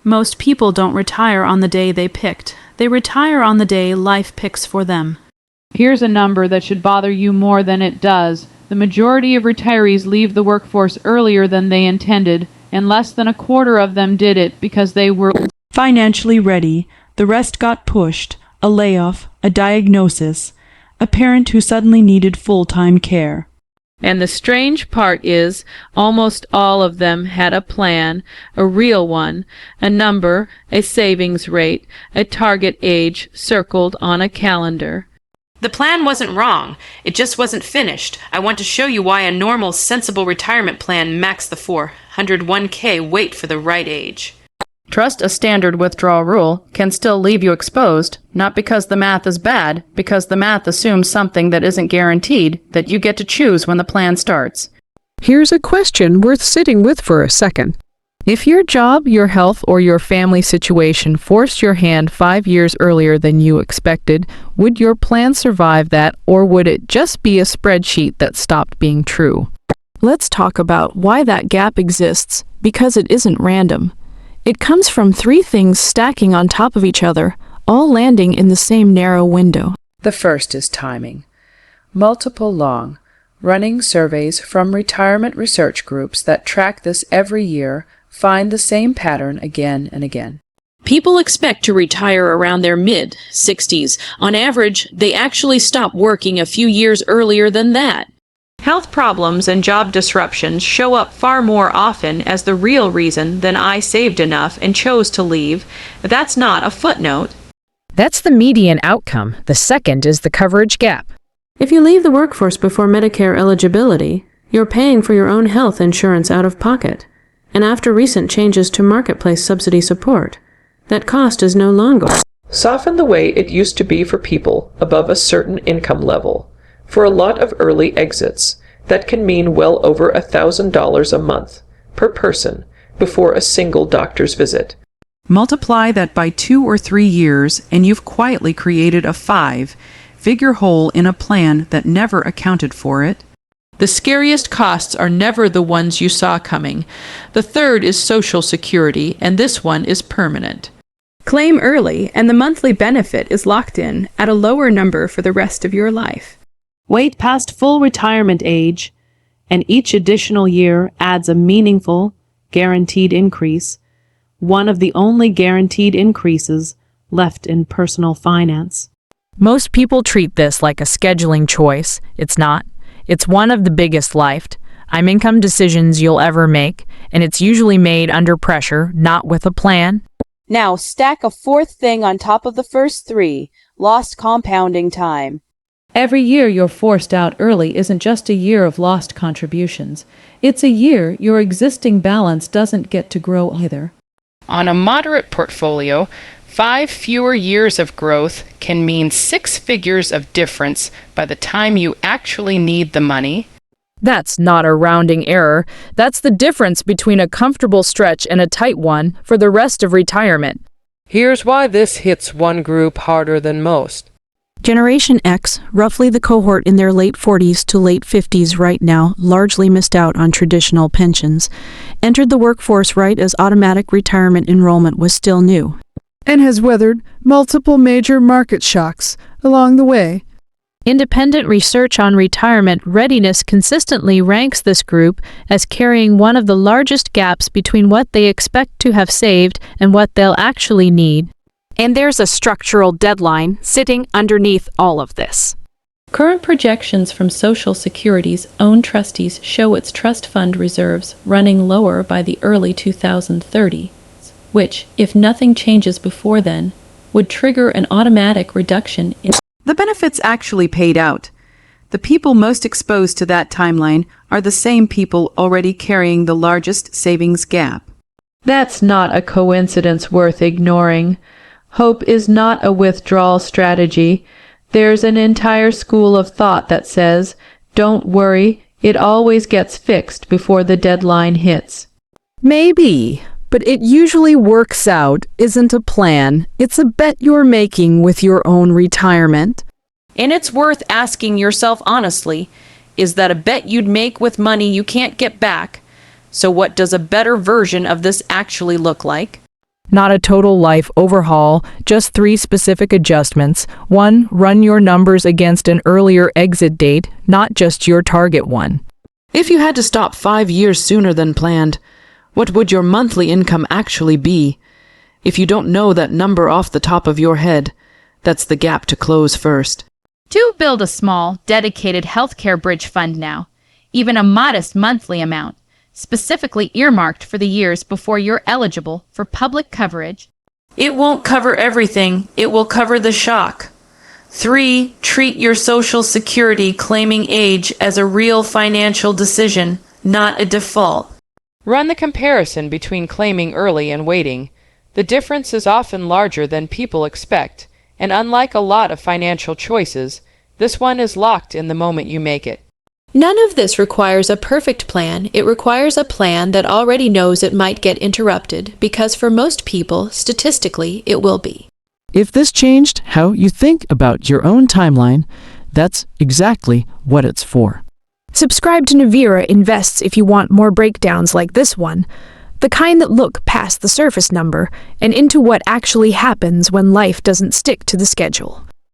Most people don't retire on the day they picked. They retire on the day life picks for them. Here's a number that should bother you more than it does. The majority of retirees leave the workforce earlier than they intended, and less than a quarter of them did it because they were financially ready. The rest got pushed, a layoff, a diagnosis, a parent who suddenly needed full-time care. And the strange part is, almost all of them had a plan, a real one, a number, a savings rate, a target age circled on a calendar. The plan wasn't wrong. It just wasn't finished. I want to show you why a normal, sensible retirement plan max the 401k wait for the right age. Trust a standard withdrawal rule can still leave you exposed, not because the math is bad, because the math assumes something that isn't guaranteed, that you get to choose when the plan starts. Here's a question worth sitting with for a second. If your job, your health, or your family situation forced your hand 5 years earlier than you expected, would your plan survive that, or would it just be a spreadsheet that stopped being true? Let's talk about why that gap exists, because it isn't random. It comes from 3 things stacking on top of each other, all landing in the same narrow window. The first is timing. Multiple long, running surveys from retirement research groups that track this every year find the same pattern again and again. People expect to retire around their mid-60s. On average, they actually stop working a few years earlier than that. Health problems and job disruptions show up far more often as the real reason than I saved enough and chose to leave. That's not a footnote. That's the median outcome. The second is the coverage gap. If you leave the workforce before Medicare eligibility, you're paying for your own health insurance out of pocket. And after recent changes to marketplace subsidy support, that cost is no longer. Soften the way it used to be for people above a certain income level. For a lot of early exits, that can mean well over $1,000 a month per person before a single doctor's visit. Multiply that by 2 or 3 years, and you've quietly created a 5-figure hole in a plan that never accounted for it. The scariest costs are never the ones you saw coming. The third is Social Security, and this one is permanent. Claim early, and the monthly benefit is locked in at a lower number for the rest of your life. Wait past full retirement age, and each additional year adds a meaningful, guaranteed increase, one of the only guaranteed increases left in personal finance. Most people treat this like a scheduling choice. It's not. It's one of the biggest income decisions you'll ever make, and it's usually made under pressure, not with a plan. Now stack a 4th thing on top of the first 3, lost compounding time. Every year you're forced out early isn't just a year of lost contributions. It's a year your existing balance doesn't get to grow either. On a moderate portfolio, 5 fewer years of growth can mean 6 figures of difference by the time you actually need the money. That's not a rounding error. That's the difference between a comfortable stretch and a tight one for the rest of retirement. Here's why this hits one group harder than most. Generation X, roughly the cohort in their late 40s to late 50s right now, largely missed out on traditional pensions, entered the workforce right as automatic retirement enrollment was still new, and has weathered multiple major market shocks along the way. Independent research on retirement readiness consistently ranks this group as carrying one of the largest gaps between what they expect to have saved and what they'll actually need. And there's a structural deadline sitting underneath all of this. Current projections from Social Security's own trustees show its trust fund reserves running lower by the early 2030s, which, if nothing changes before then, would trigger an automatic reduction in. The benefits actually paid out. The people most exposed to that timeline are the same people already carrying the largest savings gap. That's not a coincidence worth ignoring. Hope is not a withdrawal strategy. There's an entire school of thought that says, don't worry, it always gets fixed before the deadline hits. Maybe, but it usually works out, isn't a plan. It's a bet you're making with your own retirement. And it's worth asking yourself honestly, is that a bet you'd make with money you can't get back? So what does a better version of this actually look like? Not a total life overhaul, just 3 specific adjustments. 1. Run your numbers against an earlier exit date, not just your target one. If you had to stop 5 years sooner than planned, what would your monthly income actually be? If you don't know that number off the top of your head, that's the gap to close first. Do build a small, dedicated healthcare bridge fund now, even a modest monthly amount, specifically earmarked for the years before you're eligible for public coverage. It won't cover everything. It will cover the shock. 3. Treat your Social Security claiming age as a real financial decision, not a default. Run the comparison between claiming early and waiting. The difference is often larger than people expect, and unlike a lot of financial choices, this one is locked in the moment you make it. None of this requires a perfect plan. It requires a plan that already knows it might get interrupted, because for most people, statistically, it will be. If this changed how you think about your own timeline, that's exactly what it's for. Subscribe to Novira Invests if you want more breakdowns like this one, the kind that look past the surface number and into what actually happens when life doesn't stick to the schedule.